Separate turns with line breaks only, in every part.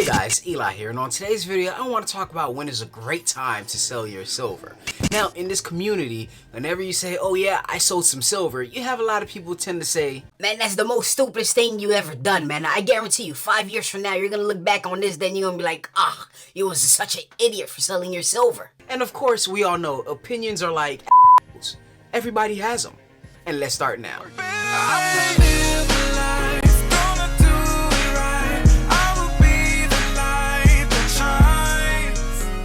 guys, Eli here, and on today's video I want to talk about when is a great time to sell your silver. Now in this community, whenever you say, oh yeah, I sold some silver, you have a lot of people tend to say,
man, that's the most stupidest thing you ever done, man. I guarantee you 5 years from now you're gonna look back on this, then you're gonna be like, you was such an idiot for selling your silver.
And of course we all know opinions are like everybody has them. And let's start now.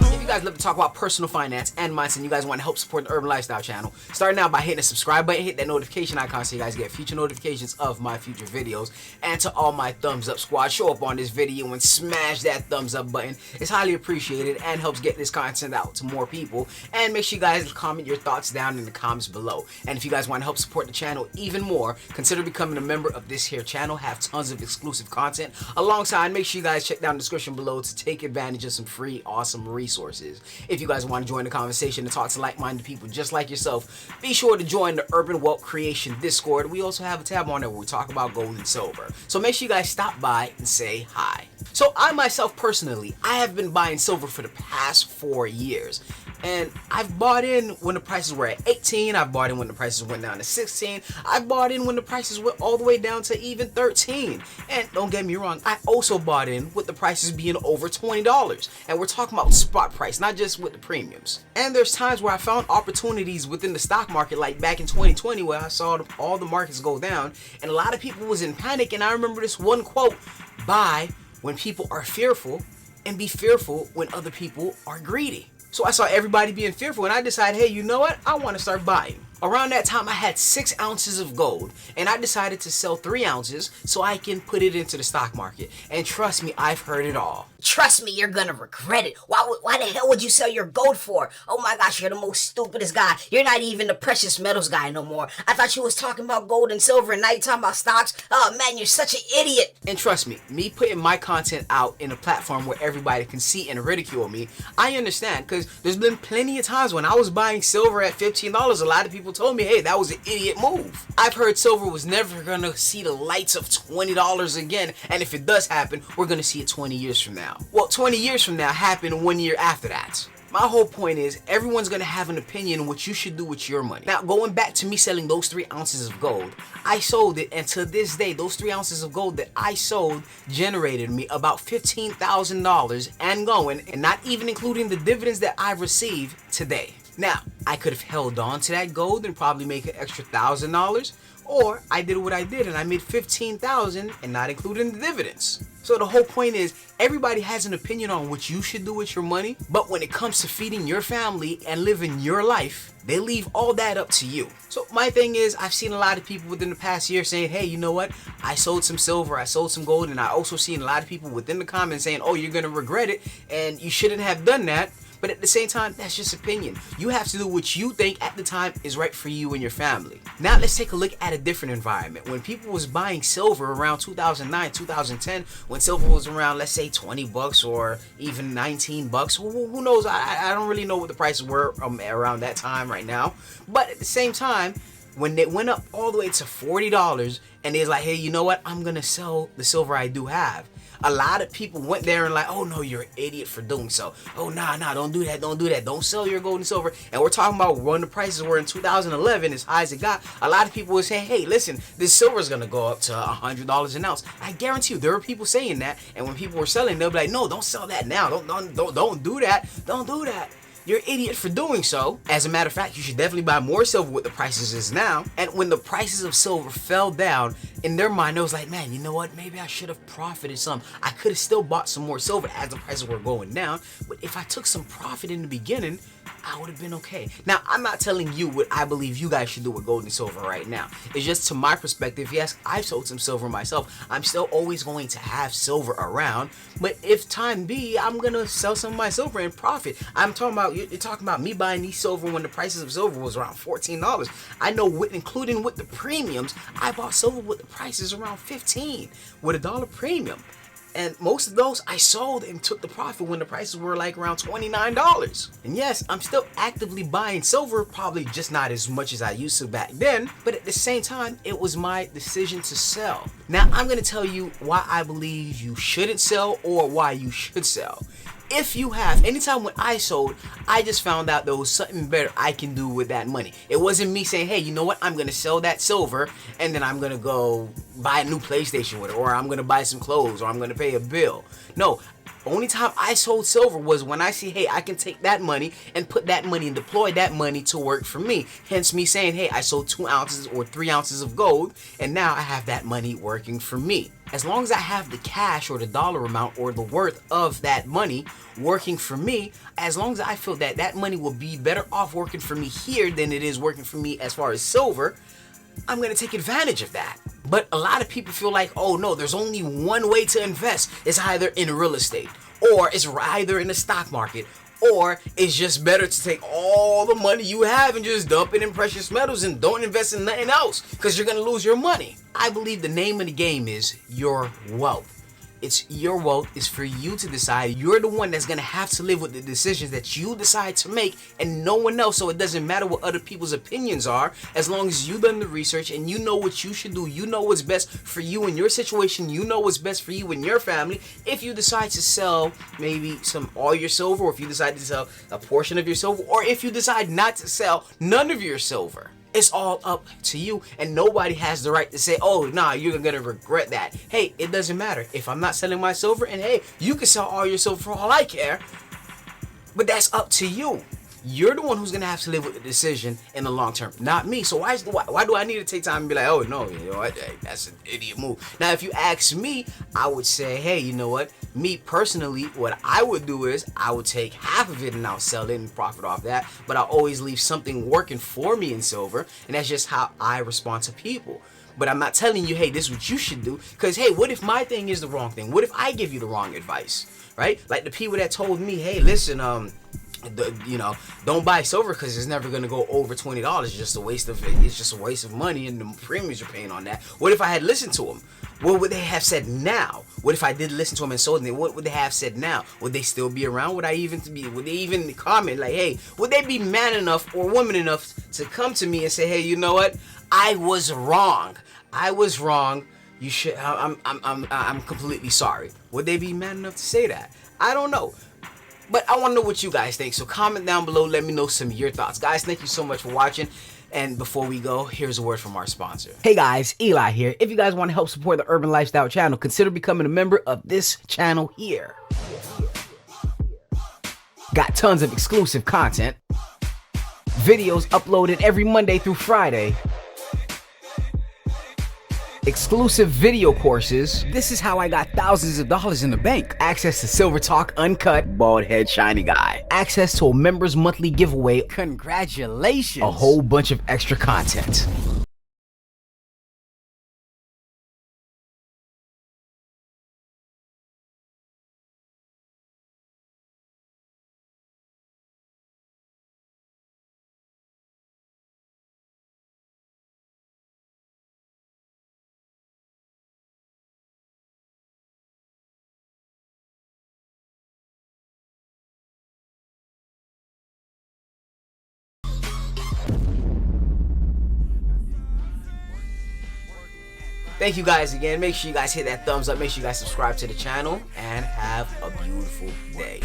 If you guys love to talk about personal finance and mindset, and you guys want to help support the Urban Lifestyle channel, start now by hitting the subscribe button, hit that notification icon so you guys get future notifications of my future videos. And to all my thumbs up squad, show up on this video and smash that thumbs up button. It's highly appreciated and helps get this content out to more people. And make sure you guys comment your thoughts down in the comments below. And if you guys want to help support the channel even more, consider becoming a member of this here channel. Have tons of exclusive content alongside. Make sure you guys check down the description below to take advantage of some free awesome resources. If you guys want to join the conversation and talk to like-minded people just like yourself, be sure to join the Urban Wealth Creation Discord. We also have a tab on there where we talk about gold and silver. So make sure you guys stop by and say hi. So I myself personally, I have been buying silver for the past 4 years. And I've bought in when the prices were at 18, I've bought in when the prices went down to 16, I've bought in when the prices went all the way down to even 13. And don't get me wrong, I also bought in with the prices being over $20. And we're talking about spot price, not just with the premiums. And there's times where I found opportunities within the stock market, like back in 2020 where I saw all the markets go down and a lot of people was in panic. And I remember this one quote, buy when people are fearful and be fearful when other people are greedy. So I saw everybody being fearful and I decided, hey, you know what? I want to start buying. Around that time I had 6 ounces of gold and I decided to sell 3 ounces so I can put it into the stock market. And trust me, I've heard it all.
Trust me, you're gonna regret it. Why the hell would you sell your gold for? Oh my gosh, you're the most stupidest guy. You're not even the precious metals guy no more. I thought you was talking about gold and silver and now you're talking about stocks. Oh man, you're such an idiot.
And trust me putting my content out in a platform where everybody can see and ridicule me, I understand, because there's been plenty of times when I was buying silver at $15, a lot of people told me, hey, that was an idiot move. I've heard silver was never gonna see the lights of $20 again, and if it does happen, we're gonna see it 20 years from now. Well, 20 years from now happened 1 year after that. My whole point is everyone's gonna have an opinion on what you should do with your money. Now, going back to me selling those 3 ounces of gold, I sold it, and to this day, those 3 ounces of gold that I sold generated me about $15,000 and going, and not even including the dividends that I've received today. Now, I could have held on to that gold and probably make an extra $1,000, or I did what I did and I made $15,000 and not including the dividends. So the whole point is everybody has an opinion on what you should do with your money, but when it comes to feeding your family and living your life, they leave all that up to you. So my thing is, I've seen a lot of people within the past year saying, hey, you know what? I sold some silver, I sold some gold, and I also seen a lot of people within the comments saying, oh, you're gonna regret it and you shouldn't have done that. But at the same time, that's just opinion. You have to do what you think at the time is right for you and your family. Now let's take a look at a different environment. When people was buying silver around 2009, 2010, when silver was around, let's say 20 bucks or even 19 bucks, who knows? I don't really know what the prices were around that time right now. But at the same time, when they went up all the way to $40 and they was like, hey, you know what? I'm gonna sell the silver I do have. A lot of people went there and like, oh no, you're an idiot for doing so. Oh nah, don't do that, don't do that. Don't sell your gold and silver. And we're talking about when the prices were in 2011, as high as it got. A lot of people were saying, hey, listen, this silver is gonna go up to $100 an ounce. I guarantee you, there were people saying that. And when people were selling, they'll be like, no, don't sell that now. Don't do that. Don't do that. You're an idiot for doing so. As a matter of fact, you should definitely buy more silver what the prices is now. And when the prices of silver fell down, in their mind, it was like, man, you know what? Maybe I should have profited some. I could have still bought some more silver as the prices were going down. But if I took some profit in the beginning, I would have been okay. Now, I'm not telling you what I believe you guys should do with gold and silver right now. It's just to my perspective. Yes, I've sold some silver myself. I'm still always going to have silver around. But if time be, I'm going to sell some of my silver and profit. I'm talking about, you're talking about me buying these silver when the prices of silver was around $14. I know, including with the premiums, I bought silver with the prices around $15 with $1 premium. And most of those I sold and took the profit when the prices were like around $29. And yes, I'm still actively buying silver, probably just not as much as I used to back then, but at the same time, it was my decision to sell. Now, I'm gonna tell you why I believe you shouldn't sell or why you should sell. If you have, anytime when I sold, I just found out there was something better I can do with that money. It wasn't me saying, hey, you know what, I'm gonna sell that silver and then I'm gonna go buy a new PlayStation with it, or I'm gonna buy some clothes, or I'm gonna pay a bill. No, only time I sold silver was when I see, hey, I can take that money and put that money and deploy that money to work for me. Hence me saying, hey, I sold 2 ounces or 3 ounces of gold, and now I have that money working for me. As long as I have the cash or the dollar amount or the worth of that money working for me, as long as I feel that that money will be better off working for me here than it is working for me as far as silver, I'm gonna take advantage of that. But a lot of people feel like, oh no, there's only one way to invest. It's either in real estate, or it's either in the stock market, or it's just better to take all the money you have and just dump it in precious metals and don't invest in nothing else because you're gonna lose your money. I believe the name of the game is your wealth. It's your wealth. It's for you to decide. You're the one that's gonna have to live with the decisions that you decide to make and no one else. So it doesn't matter what other people's opinions are, as long as you've done the research and you know what you should do. You know what's best for you in your situation. You know what's best for you and your family. If you decide to sell maybe all your silver, or if you decide to sell a portion of your silver, or if you decide not to sell none of your silver, it's all up to you, and nobody has the right to say, oh, nah, you're gonna regret that. Hey, it doesn't matter. If I'm not selling my silver, and hey, you can sell all your silver for all I care, but that's up to you. You're the one who's gonna have to live with the decision in the long term, not me. So why do I need to take time and be like, oh no, you know what, hey, that's an idiot move. Now, if you ask me, I would say, hey, you know what? Me personally, what I would do is I would take half of it and I'll sell it and profit off that. But I'll always leave something working for me in silver, and that's just how I respond to people. But I'm not telling you, hey, this is what you should do. Because, hey, what if my thing is the wrong thing? What if I give you the wrong advice, right? Like the people that told me, hey, listen, don't buy silver because it's never gonna go over $20. It's just a waste of it. It's just a waste of money and the premiums you're paying on that. What if I had listened to them? What would they have said now? What if I did listen to them and sold them? What would they have said now? Would they still be around? Would they even comment like, hey, would they be man enough or woman enough to come to me and say, hey, you know what? I was wrong. I was wrong. You should. I'm completely sorry. Would they be man enough to say that? I don't know. But I want to know what you guys think. So comment down below. Let me know some of your thoughts. Guys, thank you so much for watching. And before we go, here's a word from our sponsor. Hey guys, Eli here. If you guys want to help support the Urban Lifestyle channel, consider becoming a member of this channel here. Got tons of exclusive content. Videos uploaded every Monday through Friday. Exclusive video courses. This is how I got thousands of dollars in the bank. Access to Silver Talk Uncut, Bald Head Shiny Guy. Access to a members monthly giveaway. Congratulations. A whole bunch of extra content. Thank you guys again. Make sure you guys hit that thumbs up. Make sure you guys subscribe to the channel and have a beautiful day.